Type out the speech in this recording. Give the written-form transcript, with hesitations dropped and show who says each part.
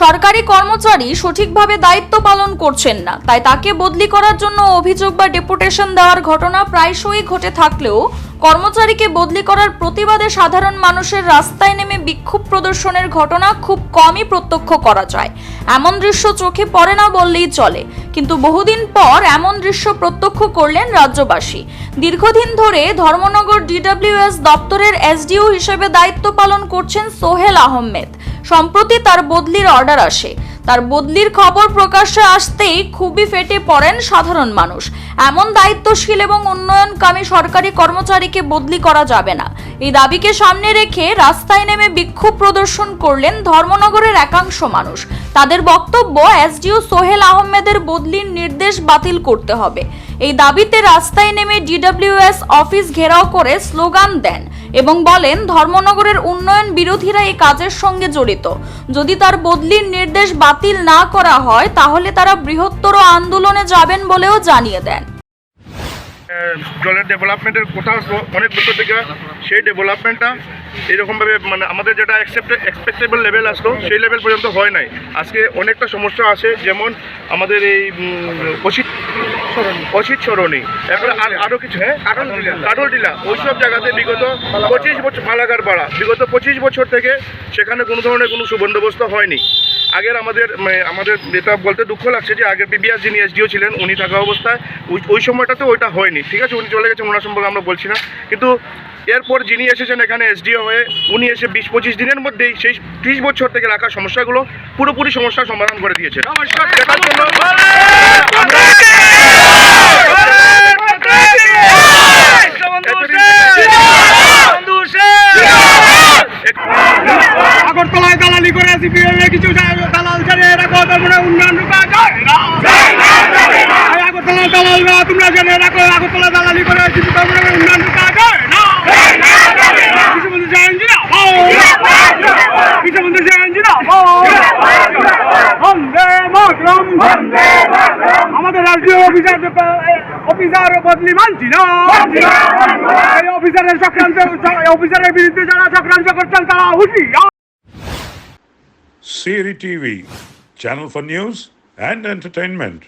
Speaker 1: সরকারি কর্মচারী সঠিকভাবে দায়িত্ব পালন করছেন না, তাই তাকে বদলি করার জন্য অভিযোগ বা ডেপুটেশন দেওয়ার ঘটনা প্রায়শই ঘটে থাকলেও কর্মচারীকে বদলি করার প্রতিবাদে সাধারণ মানুষের রাস্তায় নেমে বিক্ষোভ প্রদর্শনের ঘটনা খুব কমই প্রত্যক্ষ করা যায়। এমন দৃশ্য চোখে পড়ে না বললেই চলে, কিন্তু বহুদিন পর এমন দৃশ্য প্রত্যক্ষ করলেন রাজ্যবাসী। দীর্ঘদিন ধরে ধর্মনগর ডিডব্লিউএস দপ্তরের এসডিও হিসেবে দায়িত্ব পালন করছেন সোহেল আহমেদ। সম্প্রতি তার বদলির অর্ডার আসে। তার বদলির খবর প্রকাশ্যে আসতেই খুবই ফেটে পড়েন সাধারণ মানুষ। এমন দায়িত্বশীল এবং উন্নয়নকামী সরকারি কর্মচারীকে বদলি করা যাবে না, এই দাবিকে সামনে রেখে রাস্তায় নেমে বিক্ষোভ প্রদর্শন করলেন ধর্মনগরের একাংশ মানুষ। তাদের বক্তব্য, এসডিও সোহেল আহমেদের বদলির নির্দেশ বাতিল করতে হবে। এই দাবিতে রাস্তায় নেমে ডিডব্লিউএস অফিস ঘেরাও করে স্লোগান দেন এবং বলেন ধর্মনগরের উন্নয়ন বিরোধীরা এই কাজের সঙ্গে জড়িত। যদি তার বদলির নির্দেশ বাতিল না করা হয় তাহলে তারা বৃহত্তর আন্দোলনে যাবেন বলেও জানিয়ে দেন।
Speaker 2: জলের ডেভেলপমেন্টের কথা অনেক বছর থেকে সেই ডেভেলপমেন্টটা এইরকমভাবে মানে আমাদের যেটা এক্সপেক্টেবল লেভেল আসলো সেই লেভেল পর্যন্ত হয় নাই। আজকে অনেকটা সমস্যা আছে, যেমন আমাদের এই অসিত সরণি, এরপরে আরও কিছু কাটল টিলা, ওইসব জায়গাতে বিগত 25 বছর মালাগার পাড়া বিগত 25 বছর থেকে সেখানে কোনো ধরনের কোনো সুবন্দোবস্ত হয়নি। আগের আমাদের এটা বলতে দুঃখ লাগছে যে আগের পিবিআর যিনি এসডিও ছিলেন উনি থাকা অবস্থায় ওই সময়টাতে ওইটা হয়নি। ঠিক আছে, উনি চলে গেছেন, ওনার সম্পর্কে আমরা বলছি না, কিন্তু এরপর যিনি এসেছেন এখানে এসডিও হয়ে উনি এসে 20-25 দিনের মধ্যেই সেই 30 বছর থেকে রাখা সমস্যাগুলো পুরোপুরি সমস্যার সমাধান করে দিয়েছে। দেখার জন্য
Speaker 3: আগরতলায় দালালি করে কিছু দালাল ছেড়ে রাখো, তারপরে উন্নয়ন আগরতলায় দালালরা তোমরা জেনে রাখো, আগরতলা দালালি করে কিছু তারপরে উন্নয়ন আমাদের রাষ্ট্রীয় অফিসার বদলি মানছি না। এই অফিসারের বিরুদ্ধে যারা চক্রান্ত করছেন তারা হুঁশিয়ার।
Speaker 4: Siri TV, channel for news and entertainment.